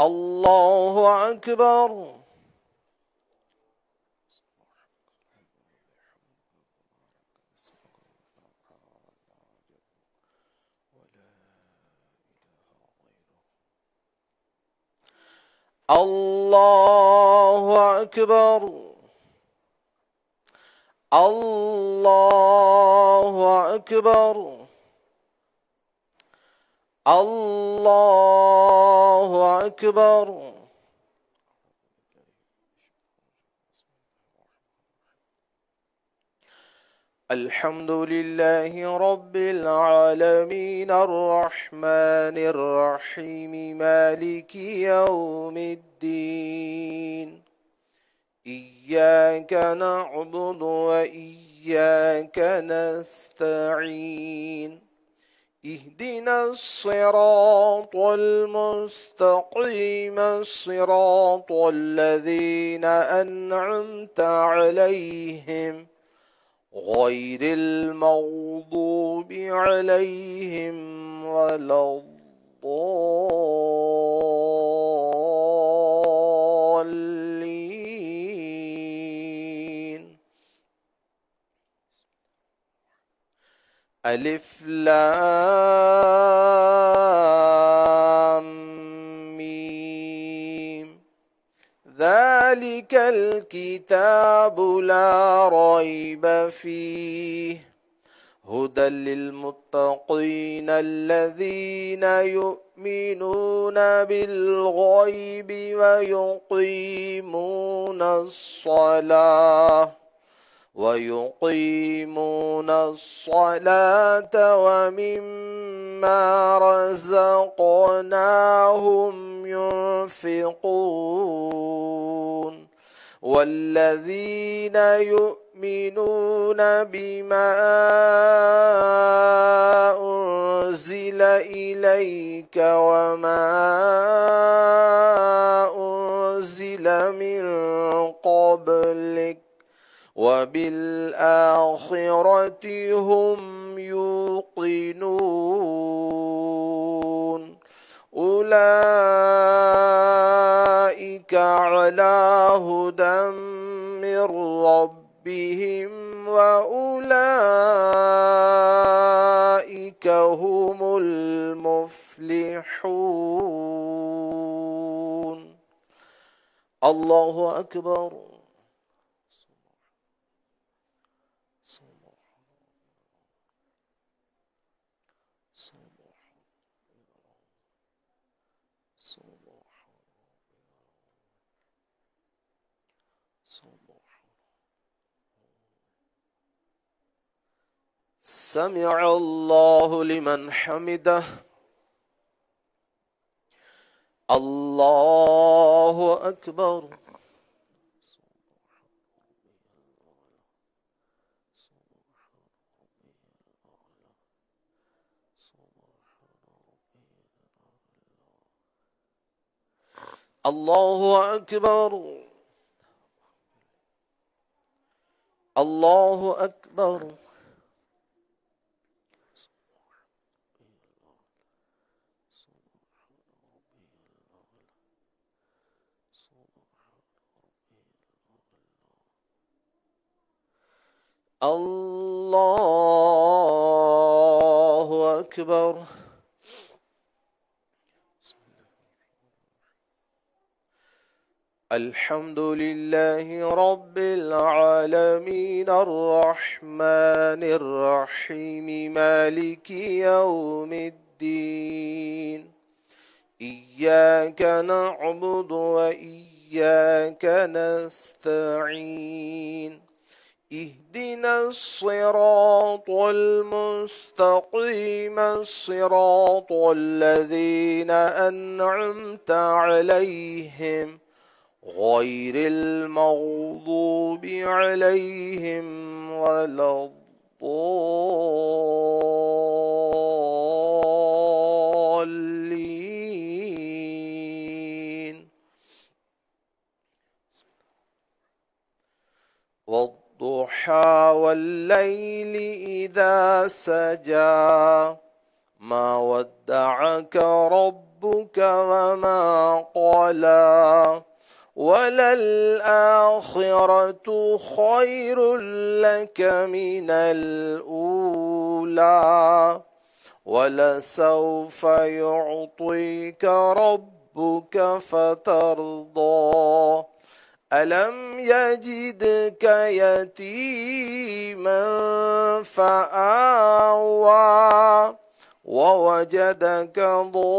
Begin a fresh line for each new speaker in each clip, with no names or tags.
الله أكبر. الله أكبر. الله أكبر. الله أكبر. الحمد لله رب العالمين الرحمن الرحيم مالك يوم الدين. إياك نعبد وإياك نستعين. اهدنا الصراط المستقيم صراط الذين أنعمت عليهم غير المغضوب عليهم ولا الضالين. ألف لام ميم. ذلك الكتاب لا ريب فيه هدى للمتقين الذين يؤمنون بالغيب ويقيمون الصلاة ومما رزقناهم ينفقون. والذين يؤمنون بما أنزل إليك وما أنزل من قبلك وبالآخرة هم يوقنون. أولئك على هدى من ربهم وأولئك هم المفلحون. الله أكبر. سمع الله لمن حمده. الله أكبر. الله أكبر. الله أكبر. الله أكبر. الحمد لله رب العالمين الرحمن الرحيم مالك يوم الدين. إياك نعبد وإياك نستعين. اهدنا الصراط المستقيم صراط الذين أنعمت عليهم غير المغضوب عليهم ولا الضالين. والضحى والليل إذا سجى ما ودعك ربك وما قلى وللآخرة خير لك من الأولى ولسوف يعطيك ربك فترضى ألم يجدك يتيما فآوى ووجدك ضالا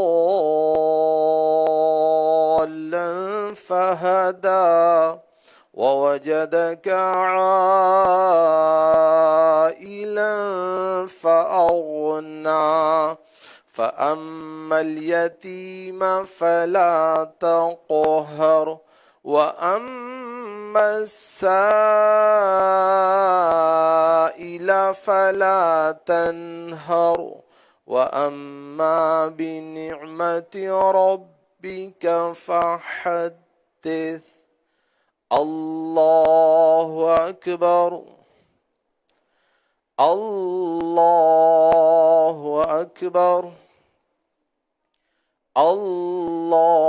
فهدى ووجدك عائلا فأغنى فأما اليتيم فلا تقهر وأما السائل فلا تنهر وأما بنعمة ربك فحدث الله أكبر الله أكبر الله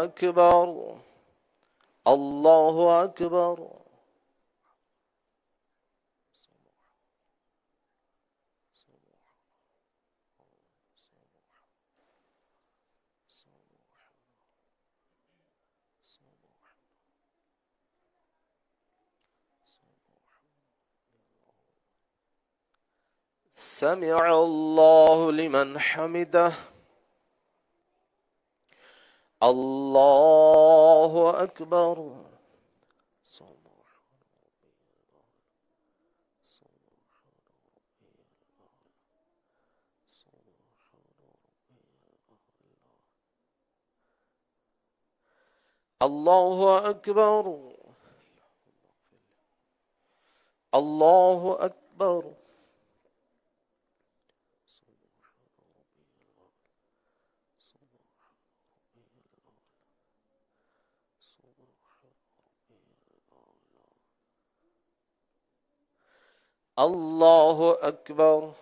أكبر الله أكبر سمع الله لمن حمده الله أكبر الله أكبر الله أكبر الله أكبر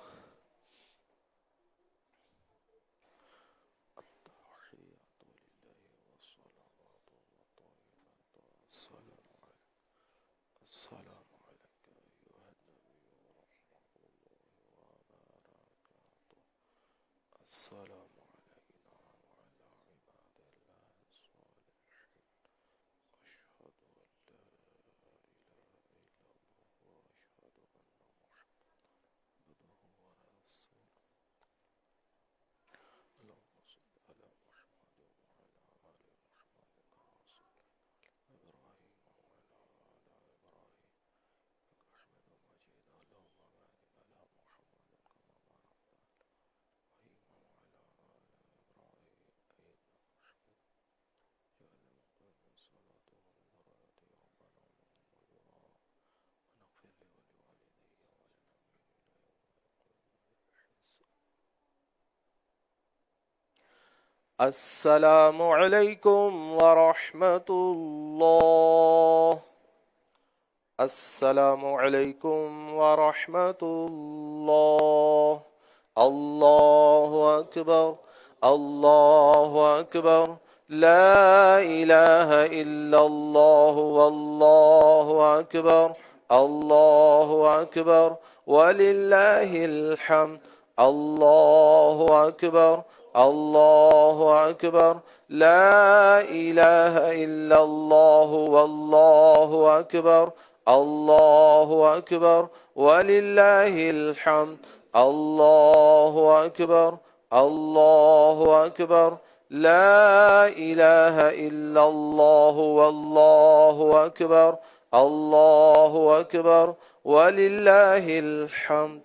السلام عليكم ورحمة الله السلام عليكم ورحمة الله الله أكبر الله أكبر لا إله إلا الله والله أكبر الله أكبر ولله الحمد الله أكبر الله أكبر لا إله إلا الله والله أكبر الله أكبر ولله الحمد الله أكبر الله أكبر لا إله إلا الله والله أكبر الله أكبر ولله الحمد